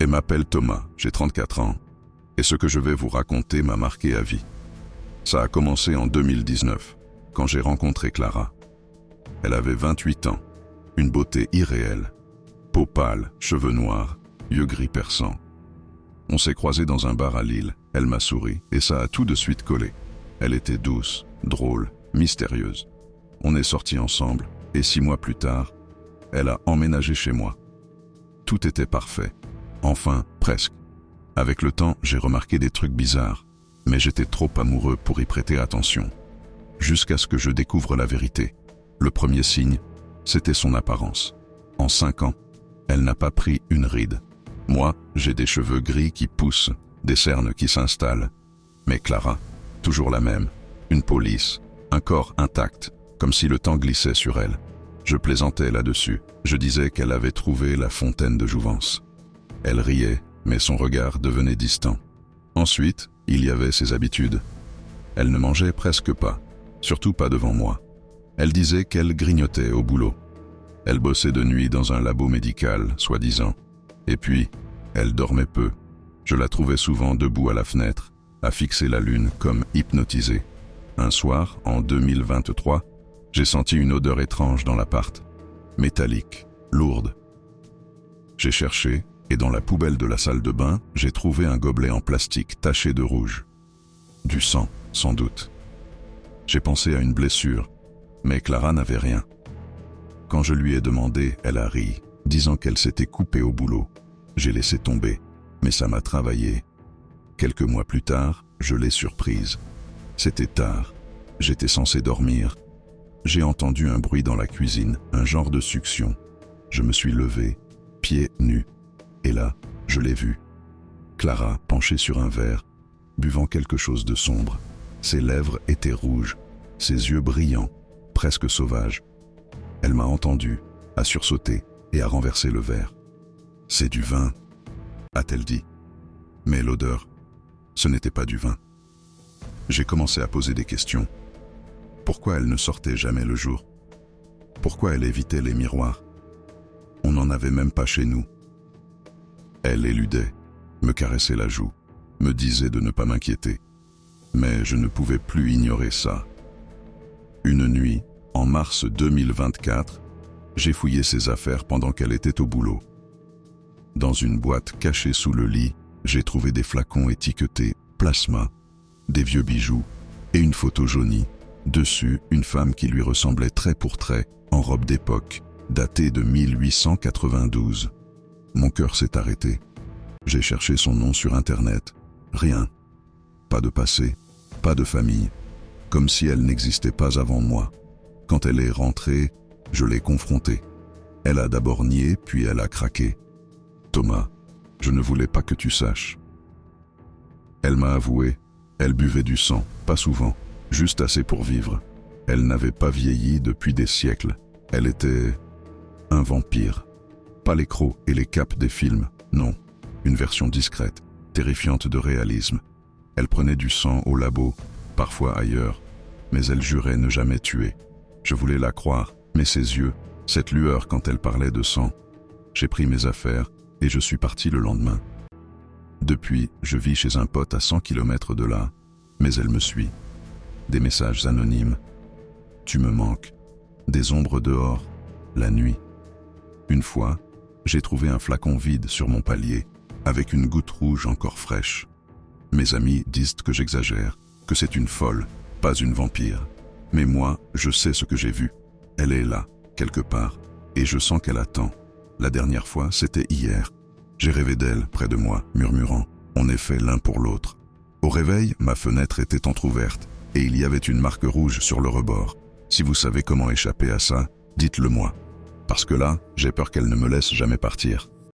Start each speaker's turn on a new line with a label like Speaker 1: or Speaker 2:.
Speaker 1: m'appelle Thomas, j'ai 34 ans, et ce que je vais vous raconter m'a marqué à vie. Ça a commencé en 2019, quand j'ai rencontré Clara. Elle avait 28 ans, une beauté irréelle, peau pâle, cheveux noirs, yeux gris perçants. On s'est croisés dans un bar à Lille, elle m'a souri, et ça a tout de suite collé. Elle était douce, drôle, mystérieuse. On est sortis ensemble, et 6 mois plus tard, elle a emménagé chez moi. Tout était parfait. Enfin, presque. Avec le temps, j'ai remarqué des trucs bizarres, mais j'étais trop amoureux pour y prêter attention. Jusqu'à ce que je découvre la vérité. Le premier signe, c'était son apparence. En 5 ans, elle n'a pas pris une ride. Moi, j'ai des cheveux gris qui poussent, des cernes qui s'installent. Mais Clara, toujours la même, une peau lisse, un corps intact, comme si le temps glissait sur elle. Je plaisantais là-dessus, je disais qu'elle avait trouvé la fontaine de jouvence. Elle riait, mais son regard devenait distant. Ensuite, il y avait ses habitudes. Elle ne mangeait presque pas, surtout pas devant moi. Elle disait qu'elle grignotait au boulot. Elle bossait de nuit dans un labo médical, soi-disant. Et puis, elle dormait peu. Je la trouvais souvent debout à la fenêtre, à fixer la lune comme hypnotisée. Un soir, en 2023, j'ai senti une odeur étrange dans l'appart. Métallique, lourde. J'ai cherché, et dans la poubelle de la salle de bain, j'ai trouvé un gobelet en plastique taché de rouge. Du sang, sans doute. J'ai pensé à une blessure, mais Clara n'avait rien. Quand je lui ai demandé, elle a ri, disant qu'elle s'était coupée au boulot. J'ai laissé tomber, mais ça m'a travaillé. Quelques mois plus tard, je l'ai surprise. C'était tard, j'étais censé dormir. J'ai entendu un bruit dans la cuisine, un genre de succion. Je me suis levé, pieds nus. Et là, je l'ai vue. Clara, penchée sur un verre, buvant quelque chose de sombre. Ses lèvres étaient rouges, ses yeux brillants, presque sauvages. Elle m'a entendu, a sursauté et a renversé le verre. « C'est du vin », a-t-elle dit. Mais l'odeur, ce n'était pas du vin. J'ai commencé à poser des questions. Pourquoi elle ne sortait jamais le jour? Pourquoi elle évitait les miroirs? On n'en avait même pas chez nous. Elle éludait, me caressait la joue, me disait de ne pas m'inquiéter. Mais je ne pouvais plus ignorer ça. Une nuit, en mars 2024, j'ai fouillé ses affaires pendant qu'elle était au boulot. Dans une boîte cachée sous le lit, j'ai trouvé des flacons étiquetés « plasma », des vieux bijoux et une photo jaunie. Dessus, une femme qui lui ressemblait trait pour trait, en robe d'époque, datée de 1892. Mon cœur s'est arrêté. J'ai cherché son nom sur Internet. Rien. Pas de passé, pas de famille. Comme si elle n'existait pas avant moi. Quand elle est rentrée, je l'ai confrontée. Elle a d'abord nié, puis elle a craqué. « Thomas, je ne voulais pas que tu saches. » Elle m'a avoué, elle buvait du sang, pas souvent, juste assez pour vivre. Elle n'avait pas vieilli depuis des siècles. Elle était un vampire. Pas les crocs et les capes des films, non. Une version discrète, terrifiante de réalisme. Elle prenait du sang au labo, parfois ailleurs, mais elle jurait ne jamais tuer. Je voulais la croire, mais ses yeux, cette lueur quand elle parlait de sang. J'ai pris mes affaires et je suis parti le lendemain. Depuis, je vis chez un pote à 100 km de là, mais elle me suit. Des messages anonymes. Tu me manques. Des ombres dehors, la nuit. Une fois, j'ai trouvé un flacon vide sur mon palier, avec une goutte rouge encore fraîche. Mes amis disent que j'exagère, que c'est une folle, pas une vampire. Mais moi, je sais ce que j'ai vu. Elle est là, quelque part, et je sens qu'elle attend. La dernière fois, c'était hier. J'ai rêvé d'elle, près de moi, murmurant « On est fait l'un pour l'autre ». Au réveil, ma fenêtre était entr'ouverte, et il y avait une marque rouge sur le rebord. Si vous savez comment échapper à ça, dites-le moi. Parce que là, j'ai peur qu'elle ne me laisse jamais partir.